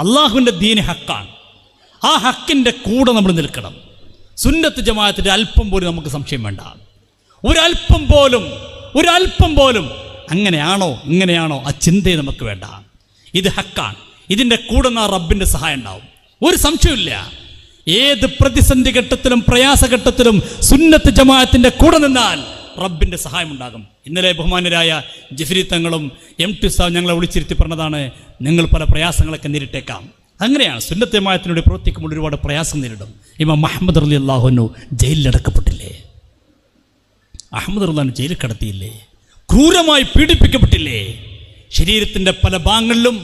അള്ളാഹുവിൻ്റെ ദീന് ഹക്കാണ്. ആ ഹക്കിൻ്റെ കൂടെ നമ്മൾ നിൽക്കണം. സുന്നത്ത് ജമാഅത്തിൻ്റെ അല്പം പോലും നമുക്ക് സംശയം വേണ്ട. ഒരല്പം പോലും അങ്ങനെയാണോ ഇങ്ങനെയാണോ ആ ചിന്തയെ നമുക്ക് വേണ്ട. ഇത് ഹക്കാണ്. ഇതിൻ്റെ കൂടെ നിന്നാൽ റബ്ബിൻ്റെ സഹായം ഉണ്ടാവും, ഒരു സംശയമില്ല. ഏത് പ്രതിസന്ധി ഘട്ടത്തിലും പ്രയാസഘട്ടത്തിലും സുന്നത്ത് ജമാഅത്തിൻ്റെ കൂടെ നിന്നാൽ റബ്ബിൻ്റെ സഹായം ഉണ്ടാകും. ഇന്നലെ ബഹുമാനരായ ജിഫ്രി തങ്ങളും MT സാബ് ഞങ്ങളെ വിളിച്ചിരുത്തി പറഞ്ഞതാണ്, നിങ്ങൾ പല പ്രയാസങ്ങളൊക്കെ നേരിട്ടേക്കാം. അങ്ങനെയാണ് സുന്നത്ത് ജമാഅത്തിനോട് പ്രവർത്തിക്കുമ്പോൾ ഒരുപാട് പ്രയാസം നേരിടും. ഇമാം അഹ്മദ് റളിയല്ലാഹു അൻഹു ജയിലിലടക്കപ്പെട്ടില്ലേ? അഹ്മദ് റളിയല്ലാഹു ജയിലിൽ കടത്തിയില്ലേ? ക്രൂരമായി പീഡിപ്പിക്കപ്പെട്ടില്ലേ? ശരീരത്തിൻ്റെ പല ഭാഗങ്ങളിലും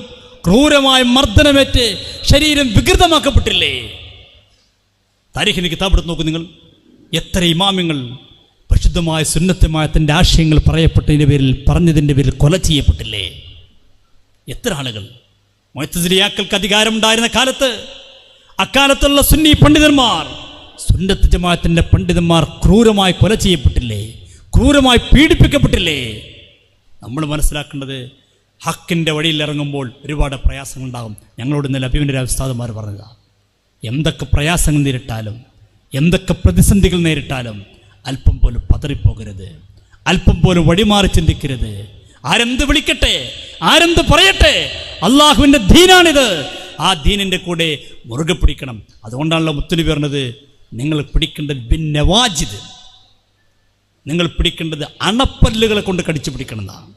ക്രൂരമായ മർദ്ദനമേറ്റ് ശരീരം വികൃതമാക്കപ്പെട്ടില്ലേ? താരീഖിൻ്റെ കിതാബ് എടുത്ത് നോക്കൂ നിങ്ങൾ. എത്ര ഇമാമിങ്ങൾ പരിശുദ്ധമായ സുന്നത്ത് ജമാഅത്തിൻ്റെ ആശയങ്ങൾ പറഞ്ഞതിൻ്റെ പേരിൽ കൊല ചെയ്യപ്പെട്ടില്ലേ? എത്ര ആളുകൾ? മുഅ്തസിലിയാക്കൾക്ക് അധികാരമുണ്ടായിരുന്ന കാലത്ത് അക്കാലത്തുള്ള സുന്നി പണ്ഡിതന്മാർ, സുന്നത്ത് ജമാഅത്തിൻ്റെ പണ്ഡിതന്മാർ ക്രൂരമായി കൊല ചെയ്യപ്പെട്ടില്ലേ? ക്രൂരമായി പീഡിപ്പിക്കപ്പെട്ടില്ലേ? നമ്മൾ മനസ്സിലാക്കേണ്ടത് ഹക്കിൻ്റെ വഴിയിൽ ഇറങ്ങുമ്പോൾ ഒരുപാട് പ്രയാസങ്ങളുണ്ടാകും. ഞങ്ങളോട് ഇന്നലെ അഭിമന്യ ഉസ്താദുമാർ പറഞ്ഞതാണ്, എന്തൊക്കെ പ്രയാസങ്ങൾ നേരിട്ടാലും എന്തൊക്കെ പ്രതിസന്ധികൾ നേരിട്ടാലും അല്പം പോലും പതറിപ്പോകരുത്, അല്പം പോലും വഴിമാറി ചിന്തിക്കരുത്. ആരെന്ത് വിളിക്കട്ടെ, ആരെന്ത് പറയട്ടെ, അള്ളാഹുവിൻ്റെ ദീനാണിത്. ആ ദീനിൻ്റെ കൂടെ മുറുകെ പിടിക്കണം. അതുകൊണ്ടാണല്ലോ മുത്തുനബി പറഞ്ഞത്, നിങ്ങൾ പിടിക്കേണ്ടത് ബിന്നവാജിദ്, നിങ്ങൾ പിടിക്കേണ്ടത് അണപ്പല്ലുകളെ കൊണ്ട് കടിച്ചു പിടിക്കണമെന്നാണ്.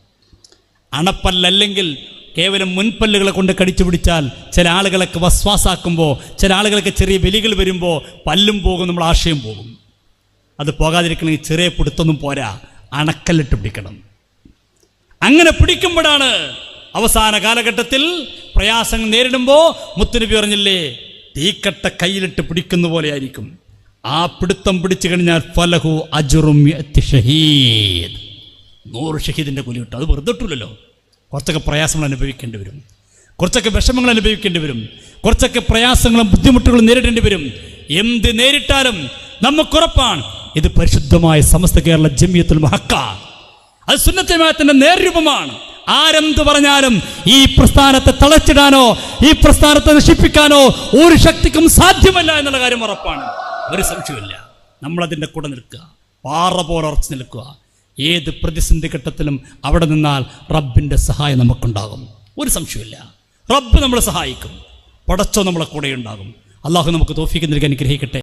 അണപ്പല്ലല്ലെങ്കിൽ കേവലം മുൻപല്ലുകളെ കൊണ്ട് കടിച്ചു പിടിച്ചാൽ ചില ആളുകളൊക്കെ വസ്വാസാക്കുമ്പോൾ, ചില ആളുകളൊക്കെ ചെറിയ വലികൾ വരുമ്പോൾ പല്ലും പോകും, നമ്മൾ ആശയം പോകും. അത് പോകാതിരിക്കണമെങ്കിൽ ചെറിയ പിടുത്തൊന്നും പോരാ, അണക്കല്ലിട്ട് പിടിക്കണം. അങ്ങനെ പിടിക്കുമ്പോഴാണ് അവസാന കാലഘട്ടത്തിൽ പ്രയാസങ്ങൾ നേരിടുമ്പോൾ മുത്തുനബി പറഞ്ഞില്ലേ, തീക്കട്ട കയ്യിലിട്ട് പിടിക്കുന്ന പോലെ ആയിരിക്കും. ആ പിടുത്തം പിടിച്ചു കഴിഞ്ഞാൽ ഫലഹു അജ്റും ഷഹീദ്, 100 ഷഹീദിൻ്റെ കൂലി കിട്ടും. അത് വെറുതെ കിട്ടില്ലല്ലോ. കുറച്ചൊക്കെ പ്രയാസങ്ങൾ അനുഭവിക്കേണ്ടി വരും, കുറച്ചൊക്കെ വിഷമങ്ങൾ അനുഭവിക്കേണ്ടി വരും, കുറച്ചൊക്കെ പ്രയാസങ്ങളും ബുദ്ധിമുട്ടുകളും നേരിടേണ്ടി വരും. എന്ത് നേരിട്ടാലും നമുക്കുറപ്പാണ് ഇത് പരിശുദ്ധമായ സമസ്ത കേരള ജമിയത്തുൽ ഹഖ, അത് സുന്നത്ത് ജമാഅത്തിന്റെ നേർരൂപമാണ്. ആരെന്ത് പറഞ്ഞാലും ഈ പ്രസ്ഥാനത്തെ തളച്ചിടാനോ ഈ പ്രസ്ഥാനത്തെ നശിപ്പിക്കാനോ ഒരു ശക്തിക്കും സാധ്യമല്ല എന്നുള്ള കാര്യം ഉറപ്പാണ്, ഒരു സംശയമില്ല. നമ്മളതിൻ്റെ കൂടെ നിൽക്കുക, പാറ പോലെ ഉറച്ചു നിൽക്കുക. ഏത് പ്രതിസന്ധി ഘട്ടത്തിലും അവിടെ നിന്നാൽ റബ്ബിൻ്റെ സഹായം നമുക്കുണ്ടാകും, ഒരു സംശയമില്ല. റബ്ബ് നമ്മളെ സഹായിക്കും, പടച്ചോ നമ്മളെ കൂടെ ഉണ്ടാകും. അള്ളാഹു നമുക്ക് തൗഫീഖ് നൽകി അനുഗ്രഹിക്കട്ടെ.